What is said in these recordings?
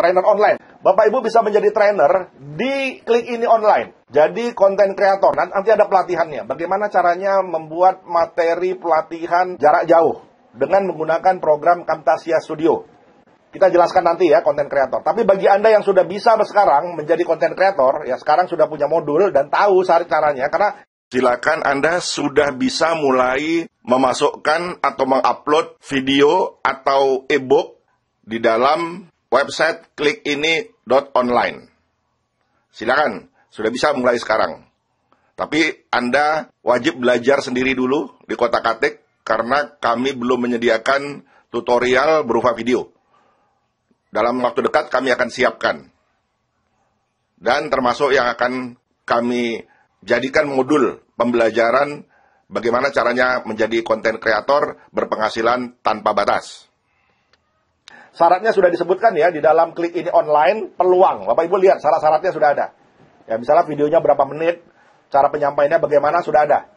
trainer online. Bapak Ibu bisa menjadi trainer di Klik Ini Online. Jadi konten kreator. Nanti ada pelatihannya. Bagaimana caranya membuat materi pelatihan jarak jauh dengan menggunakan program Camtasia Studio. Kita jelaskan nanti ya konten kreator. Tapi bagi Anda yang sudah bisa sekarang menjadi konten kreator, ya sekarang sudah punya modul dan tahu caranya, karena silakan Anda sudah bisa mulai memasukkan atau mengupload video atau e-book di dalam website klikini.online. Silakan, sudah bisa mulai sekarang. Tapi Anda wajib belajar sendiri dulu di Kotak-Katik karena kami belum menyediakan tutorial berupa video. Dalam waktu dekat kami akan siapkan. Dan termasuk yang akan kami jadikan modul pembelajaran bagaimana caranya menjadi konten kreator berpenghasilan tanpa batas. Syaratnya sudah disebutkan ya di dalam Klik Ini Online, peluang. Bapak Ibu lihat syarat-syaratnya sudah ada. Ya misalnya videonya berapa menit, cara penyampaiannya bagaimana sudah ada.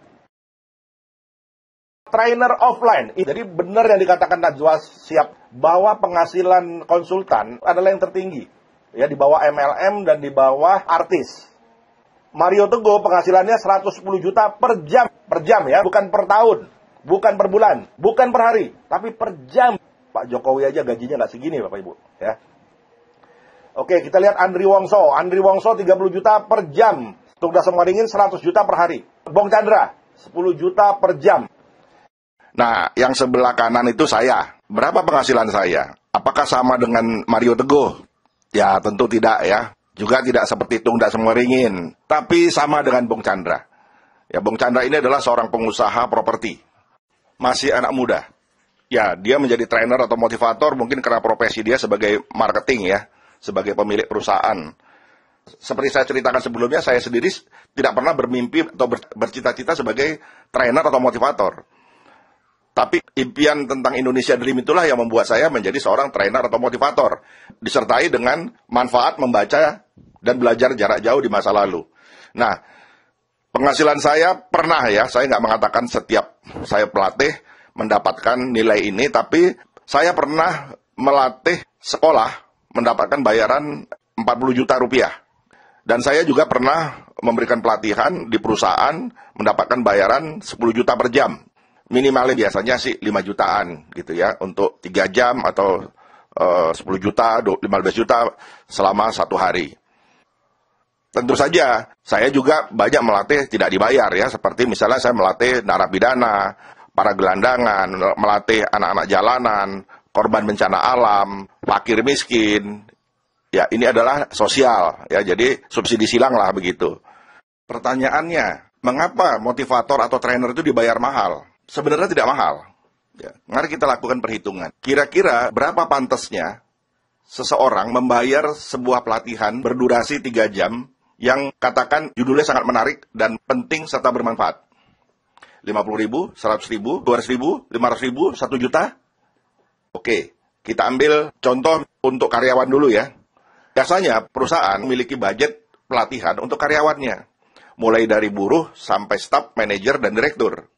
Trainer offline. Jadi benar yang dikatakan Najwa Shihab bahwa penghasilan konsultan adalah yang tertinggi. Ya di bawah MLM dan di bawah artis. Mario Teguh penghasilannya 110 juta per jam ya, bukan per tahun, bukan per bulan, bukan per hari, tapi per jam. Pak Jokowi aja gajinya nggak segini Bapak Ibu ya. Oke, kita lihat Andri Wongso 30 juta per jam. Untuk Dasar Waringin 100 juta per hari. Bong Chandra 10 juta per jam. Nah, yang sebelah kanan itu saya. Berapa penghasilan saya? Apakah sama dengan Mario Teguh? Ya, tentu tidak ya. Juga tidak seperti Tung Dasar Waringin. Tapi sama dengan Bong Chandra. Ya, Bong Chandra ini adalah seorang pengusaha properti. Masih anak muda. Ya, dia menjadi trainer atau motivator mungkin karena profesi dia sebagai marketing ya, sebagai pemilik perusahaan. Seperti saya ceritakan sebelumnya, saya sendiri tidak pernah bermimpi atau bercita-cita sebagai trainer atau motivator. Tapi impian tentang Indonesia Dream itulah yang membuat saya menjadi seorang trainer atau motivator. Disertai dengan manfaat membaca dan belajar jarak jauh di masa lalu. Nah, penghasilan saya pernah ya, saya nggak mengatakan setiap saya pelatih mendapatkan nilai ini, tapi saya pernah melatih sekolah mendapatkan bayaran 40 juta rupiah. Dan saya juga pernah memberikan pelatihan di perusahaan mendapatkan bayaran 10 juta per jam. Minimalnya biasanya sih 5 jutaan gitu ya, untuk 3 jam atau 10 juta, 15 juta selama 1 hari. Tentu saja, saya juga banyak melatih tidak dibayar ya, seperti misalnya saya melatih narapidana, para gelandangan, melatih anak-anak jalanan, korban bencana alam, fakir miskin. Ya, ini adalah sosial, ya, jadi subsidi silang lah begitu. Pertanyaannya, mengapa motivator atau trainer itu dibayar mahal? Sebenarnya tidak mahal. Ya, mari kita lakukan perhitungan. Kira-kira berapa pantasnya seseorang membayar sebuah pelatihan berdurasi 3 jam yang katakan judulnya sangat menarik dan penting serta bermanfaat? 50.000, 100.000, 200.000, 500.000, 1 juta? Oke, kita ambil contoh untuk karyawan dulu ya. Biasanya perusahaan memiliki budget pelatihan untuk karyawannya. Mulai dari buruh sampai staf, manajer, dan direktur.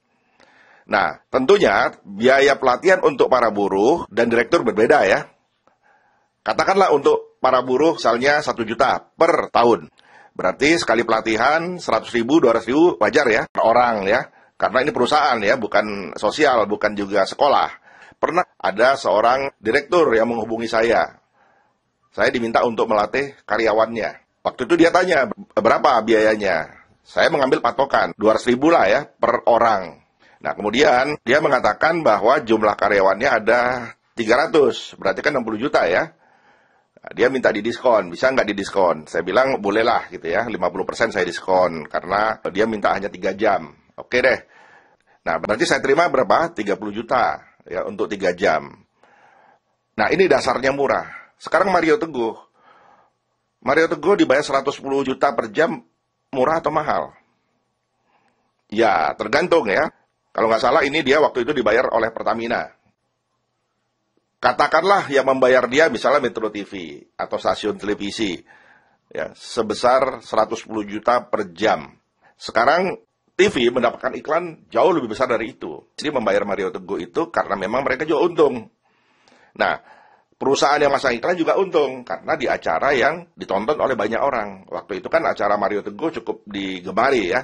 Nah, tentunya biaya pelatihan untuk para buruh dan direktur berbeda ya. Katakanlah untuk para buruh misalnya 1 juta per tahun. Berarti sekali pelatihan 100.000, 200.000 wajar ya per orang ya. Karena ini perusahaan ya, bukan sosial, bukan juga sekolah. Pernah ada seorang direktur yang menghubungi saya. Saya diminta untuk melatih karyawannya. Waktu itu dia tanya, berapa biayanya? Saya mengambil patokan, 200.000 lah ya per orang. Nah, kemudian dia mengatakan bahwa jumlah karyawannya ada 300, berarti kan 60 juta ya. Nah, dia minta didiskon, bisa nggak didiskon? Saya bilang bolehlah gitu ya, 50% saya diskon, karena dia minta hanya 3 jam. Oke deh. Nah, berarti saya terima berapa? 30 juta ya untuk 3 jam. Nah, ini dasarnya murah. Sekarang Mario Teguh. Mario Teguh dibayar 110 juta per jam, murah atau mahal? Ya, tergantung ya. Kalau nggak salah ini dia waktu itu dibayar oleh Pertamina. Katakanlah yang membayar dia misalnya Metro TV atau stasiun televisi. Ya, sebesar 110 juta per jam. Sekarang TV mendapatkan iklan jauh lebih besar dari itu. Jadi membayar Mario Teguh itu karena memang mereka juga untung. Nah, Perusahaan yang masang iklan juga untung, karena di acara yang ditonton oleh banyak orang. Waktu itu kan acara Mario Teguh cukup digemari ya.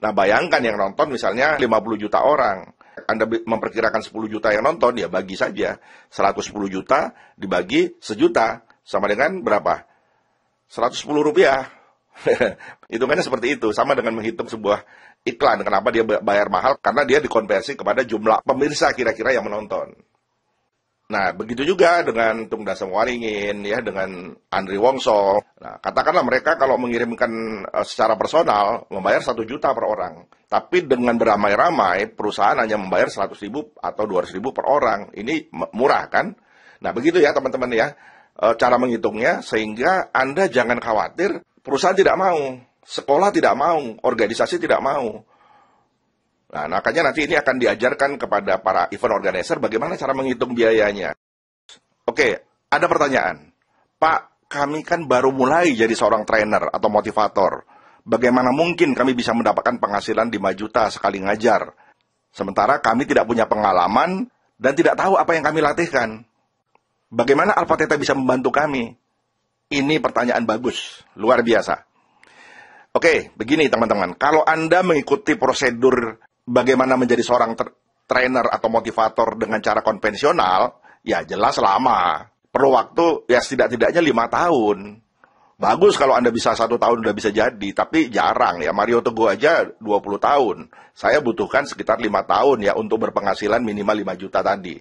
Nah, bayangkan yang nonton misalnya 50 juta orang. Anda memperkirakan 10 juta yang nonton, ya bagi saja. 110 juta dibagi sejuta, sama dengan berapa? 110 rupiah. Hitungannya seperti itu, sama dengan menghitung sebuah iklan. Kenapa dia bayar mahal? Karena dia dikonversi kepada jumlah pemirsa kira-kira yang menonton. Nah, begitu juga dengan Tung Dasem Waringin, ya, dengan Andri Wongso. Nah, katakanlah mereka kalau mengirimkan secara personal, membayar 1 juta per orang. Tapi dengan beramai-ramai, perusahaan hanya membayar 100 ribu atau 200 ribu per orang. Ini murah, kan? Nah, begitu ya, teman-teman ya, cara menghitungnya, sehingga Anda jangan khawatir, perusahaan tidak mau, sekolah tidak mau, organisasi tidak mau. Nah, makanya nanti ini akan diajarkan kepada para event organizer bagaimana cara menghitung biayanya. Oke, ada pertanyaan. Pak, kami kan baru mulai jadi seorang trainer atau motivator. Bagaimana mungkin kami bisa mendapatkan penghasilan 5 juta sekali ngajar? Sementara kami tidak punya pengalaman dan tidak tahu apa yang kami latihkan. Bagaimana Alpha Theta bisa membantu kami? Ini pertanyaan bagus, luar biasa. Oke, begini teman-teman. Kalau Anda mengikuti prosedur bagaimana menjadi seorang trainer atau motivator dengan cara konvensional, ya jelas lama. Perlu waktu ya setidak-tidaknya 5 tahun. Bagus kalau Anda bisa 1 tahun udah bisa jadi, tapi jarang ya. Mario Teguh aja 20 tahun. Saya butuhkan sekitar 5 tahun ya untuk berpenghasilan minimal 5 juta tadi.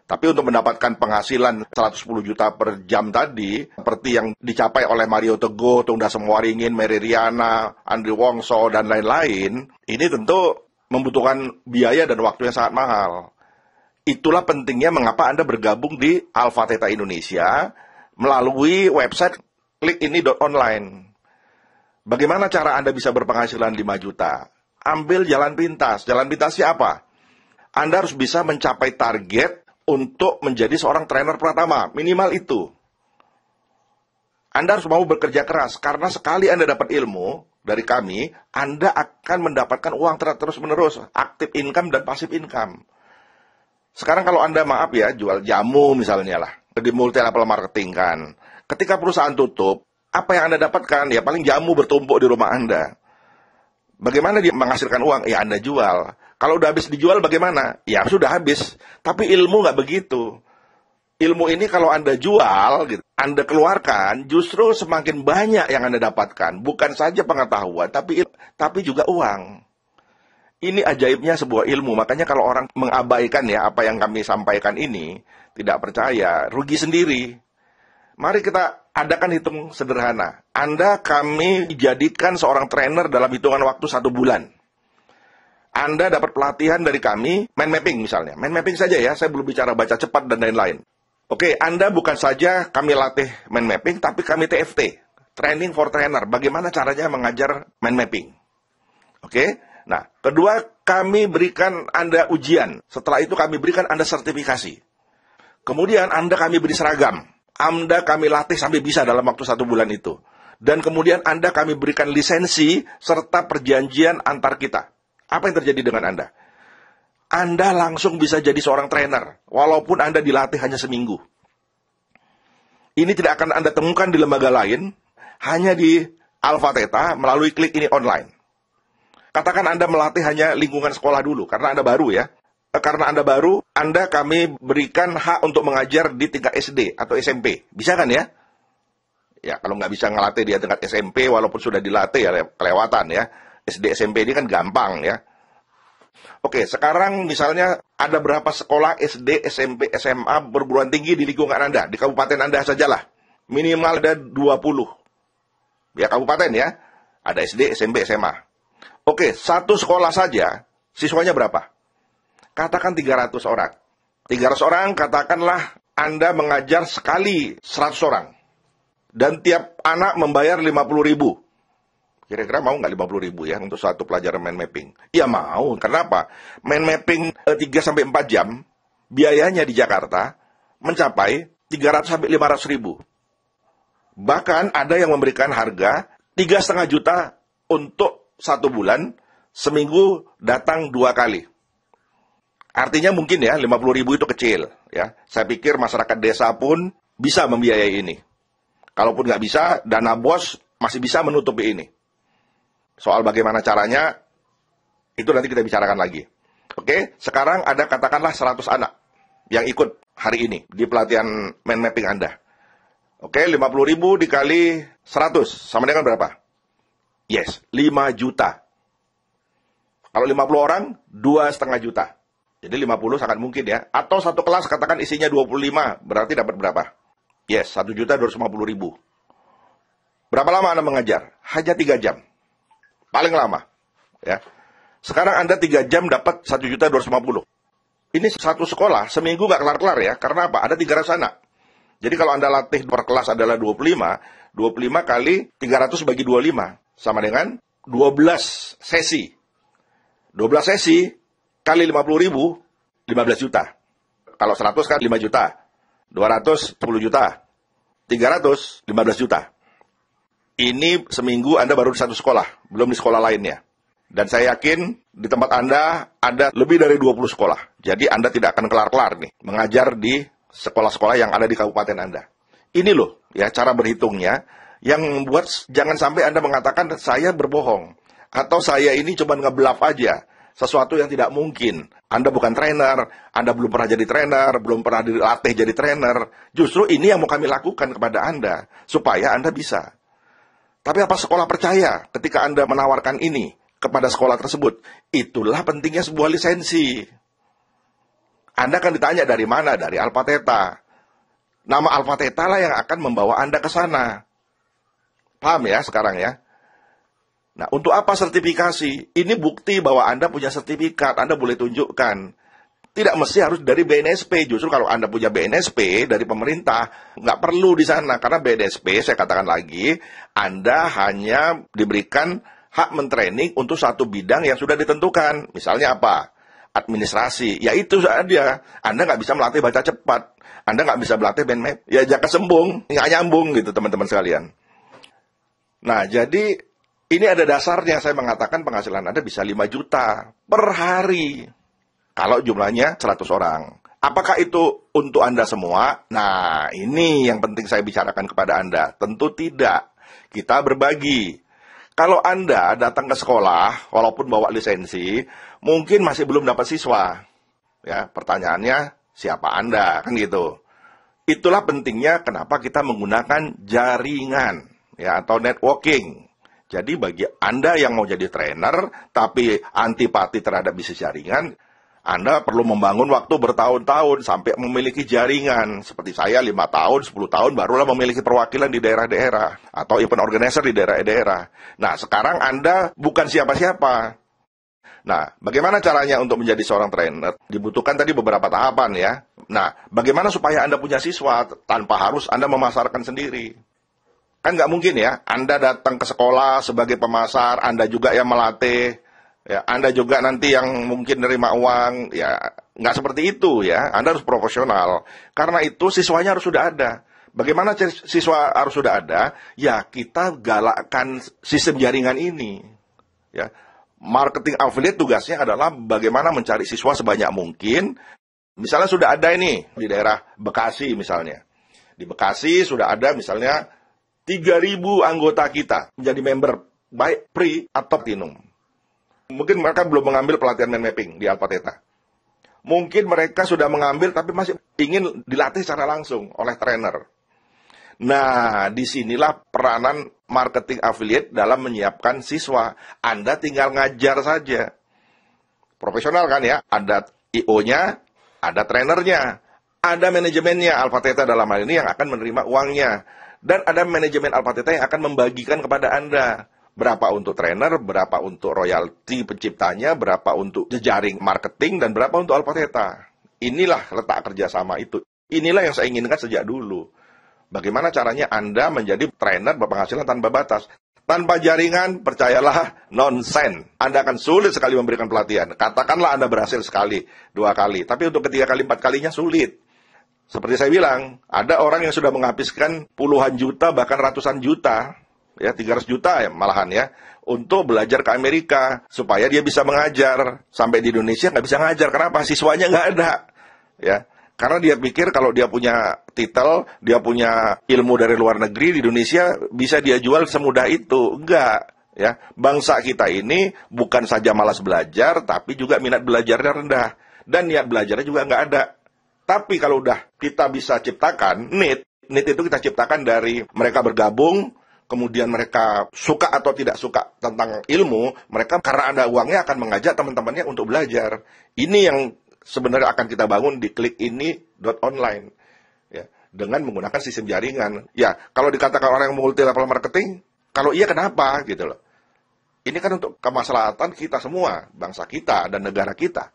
Tapi untuk mendapatkan penghasilan 110 juta per jam tadi, seperti yang dicapai oleh Mario Teguh, Tung Dasem Waringin, Mary Riana, Andri Wongso, dan lain-lain, ini tentu membutuhkan biaya dan waktu yang sangat mahal. Itulah pentingnya mengapa Anda bergabung di Alpha Theta Indonesia melalui website klikini.online. Bagaimana cara Anda bisa berpenghasilan 5 juta? Ambil jalan pintas. Jalan pintasnya apa? Anda harus bisa mencapai target untuk menjadi seorang trainer pertama. Minimal itu. Anda harus mau bekerja keras. Karena sekali Anda dapat ilmu dari kami, Anda akan mendapatkan uang terus-menerus. Aktif income dan pasif income. Sekarang kalau Anda, maaf ya, jual jamu misalnya lah. Di multi level marketing kan. Ketika perusahaan tutup, apa yang Anda dapatkan? Ya paling jamu bertumpuk di rumah Anda. Bagaimana dia menghasilkan uang? Ya Anda jual. Kalau udah habis dijual bagaimana? Ya sudah habis. Tapi ilmu nggak begitu. Ilmu ini kalau Anda jual, gitu, Anda keluarkan, justru semakin banyak yang Anda dapatkan. Bukan saja pengetahuan, tapi juga uang. Ini ajaibnya sebuah ilmu. Makanya kalau orang mengabaikan ya apa yang kami sampaikan ini, tidak percaya, rugi sendiri. Mari kita adakan hitung sederhana. Kami jadikan seorang trainer dalam hitungan waktu 1 bulan. Anda dapat pelatihan dari kami, mind mapping misalnya. Mind mapping saja ya, saya belum bicara baca cepat dan lain-lain. Oke, Anda bukan saja kami latih mind mapping, tapi kami TFT, Training for Trainer. Bagaimana caranya mengajar mind mapping. Oke, nah, kedua kami berikan Anda ujian. Setelah itu kami berikan Anda sertifikasi. Kemudian kami beri seragam. Anda kami latih sampai bisa dalam waktu 1 bulan itu. Dan kemudian kami berikan lisensi serta perjanjian antar kita. Apa yang terjadi dengan Anda? Anda langsung bisa jadi seorang trainer, walaupun Anda dilatih hanya seminggu. Ini tidak akan Anda temukan di lembaga lain, hanya di Alpha Theta melalui klik ini online. Katakan Anda melatih hanya lingkungan sekolah dulu, karena Anda baru ya. Karena Anda baru, kami berikan hak untuk mengajar di tingkat SD atau SMP. Bisa kan ya? Ya, kalau nggak bisa ngelatih di tingkat SMP, walaupun sudah dilatih ya kelewatan ya. SD, SMP ini kan gampang ya. Oke, sekarang misalnya ada berapa sekolah SD, SMP, SMA, perguruan tinggi di lingkungan Anda, di kabupaten Anda sajalah. Minimal ada 20. Ya, kabupaten ya. Ada SD, SMP, SMA. Oke, 1 sekolah saja, siswanya berapa? Katakan 300 orang. 300 orang, katakanlah Anda mengajar sekali 100 orang. Dan tiap anak membayar 50.000. Kira-kira mau nggak 50.000 ya untuk satu pelajaran mind mapping? Ya mau. Kenapa? Mind mapping 3-4 jam, biayanya di Jakarta mencapai 300-500.000. Bahkan ada yang memberikan harga 3,5 juta untuk 1 bulan, seminggu datang 2 kali. Artinya mungkin ya 50.000 itu kecil. Ya, saya pikir masyarakat desa pun bisa membiayai ini. Kalaupun nggak bisa, dana BOS masih bisa menutupi ini. Soal bagaimana caranya, itu nanti kita bicarakan lagi. Oke, sekarang ada katakanlah 100 anak yang ikut hari ini di pelatihan mind mapping Anda. Oke, 50.000 dikali 100, sama dengan berapa? Yes, 5 juta. Kalau 50 orang, 2,5 juta. Jadi 50 sangat mungkin ya. Atau satu kelas katakan isinya 25, berarti dapat berapa? Yes, 1.250.000. Berapa lama Anda mengajar? Hanya 3 jam. Paling lama. Ya. Sekarang Anda 3 jam dapat 1.250.000. Ini satu sekolah, seminggu nggak kelar-kelar ya. Karena apa? Ada 300 anak. Jadi kalau Anda latih per kelas adalah 25, 25 kali 300 bagi 25. Sama dengan 12 sesi. 12 sesi kali 50.000, 15 juta. Kalau 100 kan 5 juta. 200, 10 juta. 300, 15 juta. Ini seminggu Anda baru di satu sekolah, belum di sekolah lainnya. Dan saya yakin di tempat Anda ada lebih dari 20 sekolah. Jadi Anda tidak akan kelar-kelar nih mengajar di sekolah-sekolah yang ada di kabupaten Anda. Ini loh ya cara berhitungnya yang membuat jangan sampai Anda mengatakan saya berbohong. Atau saya ini cuma ngebluff aja. Sesuatu yang tidak mungkin. Anda bukan trainer, Anda belum pernah jadi trainer, belum pernah dilatih jadi trainer. Justru ini yang mau kami lakukan kepada Anda, supaya Anda bisa. Tapi apa sekolah percaya ketika Anda menawarkan ini kepada sekolah tersebut? Itulah pentingnya sebuah lisensi. Anda akan ditanya dari mana? Dari Alpha Theta. Nama Alpha Theta lah yang akan membawa Anda ke sana. Paham ya sekarang ya? Nah, untuk apa sertifikasi? Ini bukti bahwa Anda punya sertifikat, Anda boleh tunjukkan. Tidak mesti harus dari BNSP. Justru kalau Anda punya BNSP dari pemerintah, nggak perlu di sana. Karena BNSP, saya katakan lagi, Anda hanya diberikan hak mentraining untuk satu bidang yang sudah ditentukan. Misalnya apa? Administrasi. Ya itu saja. Anda nggak bisa melatih baca cepat. Anda nggak bisa melatih mind map. Ya jaka sembung, nggak nyambung gitu teman-teman sekalian. Nah, jadi ini ada dasarnya saya mengatakan penghasilan Anda bisa 5 juta per hari. Kalau jumlahnya 100 orang. Apakah itu untuk Anda semua? Nah, ini yang penting saya bicarakan kepada Anda. Tentu tidak. Kita berbagi. Kalau Anda datang ke sekolah, walaupun bawa lisensi, mungkin masih belum dapat siswa. Ya, pertanyaannya, siapa Anda? Kan gitu. Itulah pentingnya kenapa kita menggunakan jaringan, ya, atau networking. Jadi bagi Anda yang mau jadi trainer, tapi antipati terhadap bisnis jaringan, Anda perlu membangun waktu bertahun-tahun sampai memiliki jaringan. Seperti saya 5 tahun, 10 tahun barulah memiliki perwakilan di daerah-daerah. Atau event organizer di daerah-daerah. Nah, sekarang Anda bukan siapa-siapa. Nah, bagaimana caranya untuk menjadi seorang trainer? Dibutuhkan tadi beberapa tahapan ya. Nah, bagaimana supaya Anda punya siswa tanpa harus Anda memasarkan sendiri? Kan nggak mungkin ya, Anda datang ke sekolah sebagai pemasar, Anda juga yang melatih, ya, Anda juga nanti yang mungkin nerima uang, ya nggak seperti itu ya, Anda harus profesional. Karena itu siswanya harus sudah ada. Bagaimana siswa harus sudah ada? Ya kita galakkan sistem jaringan ini. Ya, marketing affiliate tugasnya adalah bagaimana mencari siswa sebanyak mungkin. Misalnya sudah ada ini di daerah Bekasi misalnya. Di Bekasi sudah ada misalnya 3.000 anggota kita menjadi member baik free atau platinum. Mungkin mereka belum mengambil pelatihan mind mapping di Alpha Theta. Mungkin mereka sudah mengambil tapi masih ingin dilatih secara langsung oleh trainer. Nah, disinilah peranan marketing affiliate dalam menyiapkan siswa. Anda tinggal ngajar saja. Profesional kan ya? Ada IO-nya, ada trainernya, ada manajemennya Alpha Theta dalam hal ini yang akan menerima uangnya. Dan ada manajemen Alpha Theta yang akan membagikan kepada Anda. Berapa untuk trainer, berapa untuk royalti penciptanya, berapa untuk jejaring marketing, dan berapa untuk Alpha Theta. Inilah letak kerjasama itu. Inilah yang saya inginkan sejak dulu. Bagaimana caranya Anda menjadi trainer berpenghasilan tanpa batas. Tanpa jaringan, percayalah, nonsen. Anda akan sulit sekali memberikan pelatihan. Katakanlah Anda berhasil sekali, 2 kali. Tapi untuk ketiga kali, 4 kalinya sulit. Seperti saya bilang, ada orang yang sudah menghabiskan puluhan juta, bahkan ratusan juta, ya 300 juta ya, malahan ya, untuk belajar ke Amerika, supaya dia bisa mengajar. Sampai di Indonesia nggak bisa ngajar, kenapa? Siswanya nggak ada. Ya, Karena dia pikir kalau dia punya titel, dia punya ilmu dari luar negeri di Indonesia, bisa dia jual semudah itu. Enggak. Ya, bangsa kita ini bukan saja malas belajar, tapi juga minat belajarnya rendah. Dan niat belajarnya juga nggak ada. Tapi kalau udah kita bisa ciptakan, NEET itu kita ciptakan dari mereka bergabung, kemudian mereka suka atau tidak suka tentang ilmu, mereka karena ada uangnya akan mengajak teman-temannya untuk belajar. Ini yang sebenarnya akan kita bangun di klikini.online, ya, dengan menggunakan sistem jaringan. Ya, kalau dikatakan orang yang multi level marketing, kalau iya kenapa gitu loh. Ini kan untuk kemaslahatan kita semua, bangsa kita dan negara kita.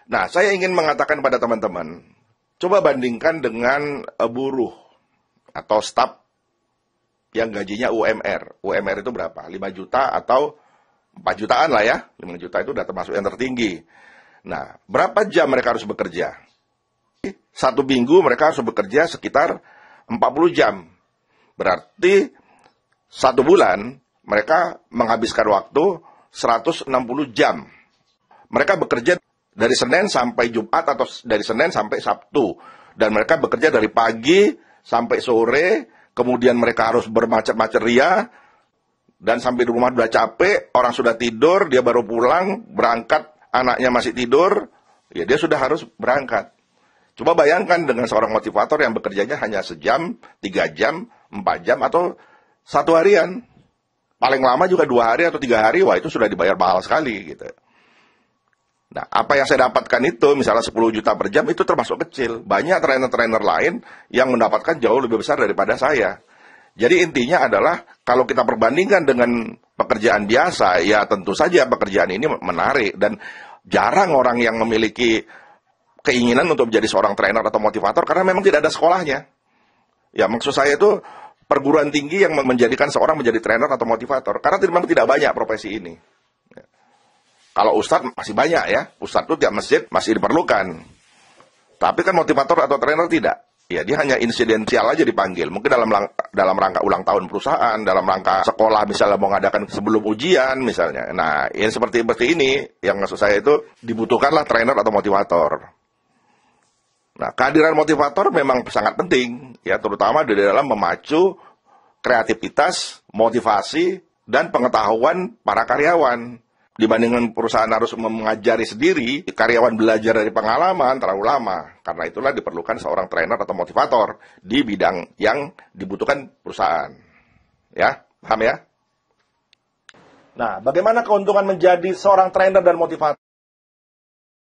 Nah, saya ingin mengatakan pada teman-teman, coba bandingkan dengan buruh atau staf yang gajinya UMR. UMR itu berapa? 5 juta atau 4 jutaan lah ya. 5 juta itu udah termasuk yang tertinggi. Nah, berapa jam mereka harus bekerja? 1 minggu mereka harus bekerja sekitar 40 jam. Berarti 1 bulan mereka menghabiskan waktu 160 jam. Mereka bekerja dari Senin sampai Jumat atau dari Senin sampai Sabtu. Dan mereka bekerja dari pagi sampai sore, kemudian mereka harus bermacet-macet ria, dan sampai di rumah udah capek, orang sudah tidur, dia baru pulang, berangkat, anaknya masih tidur, ya dia sudah harus berangkat. Coba bayangkan dengan seorang motivator yang bekerjanya hanya sejam, 3 jam, 4 jam, atau 1 harian. Paling lama juga 2 hari atau 3 hari, wah itu sudah dibayar mahal sekali gitu. Nah, apa yang saya dapatkan itu, misalnya 10 juta per jam, itu termasuk kecil. Banyak trainer-trainer lain yang mendapatkan jauh lebih besar daripada saya. Jadi intinya adalah, kalau kita perbandingkan dengan pekerjaan biasa, ya tentu saja pekerjaan ini menarik. Dan jarang orang yang memiliki keinginan untuk menjadi seorang trainer atau motivator, karena memang tidak ada sekolahnya. Ya, maksud saya itu perguruan tinggi yang menjadikan seorang menjadi trainer atau motivator. Karena memang tidak banyak profesi ini. Kalau ustadz masih banyak ya, ustadz itu tiap masjid masih diperlukan. Tapi kan motivator atau trainer tidak. Ya, dia hanya insidensial aja dipanggil. Mungkin dalam rangka ulang tahun perusahaan, dalam rangka sekolah misalnya mau ngadakan sebelum ujian misalnya. Nah, yang seperti ini, yang maksud saya itu dibutuhkanlah trainer atau motivator. Nah, kehadiran motivator memang sangat penting, ya, terutama di dalam memacu kreativitas, motivasi, dan pengetahuan para karyawan. Dibandingkan perusahaan harus mengajari sendiri, karyawan belajar dari pengalaman terlalu lama. Karena itulah diperlukan seorang trainer atau motivator di bidang yang dibutuhkan perusahaan. Ya, paham ya? Nah, bagaimana keuntungan menjadi seorang trainer dan motivator?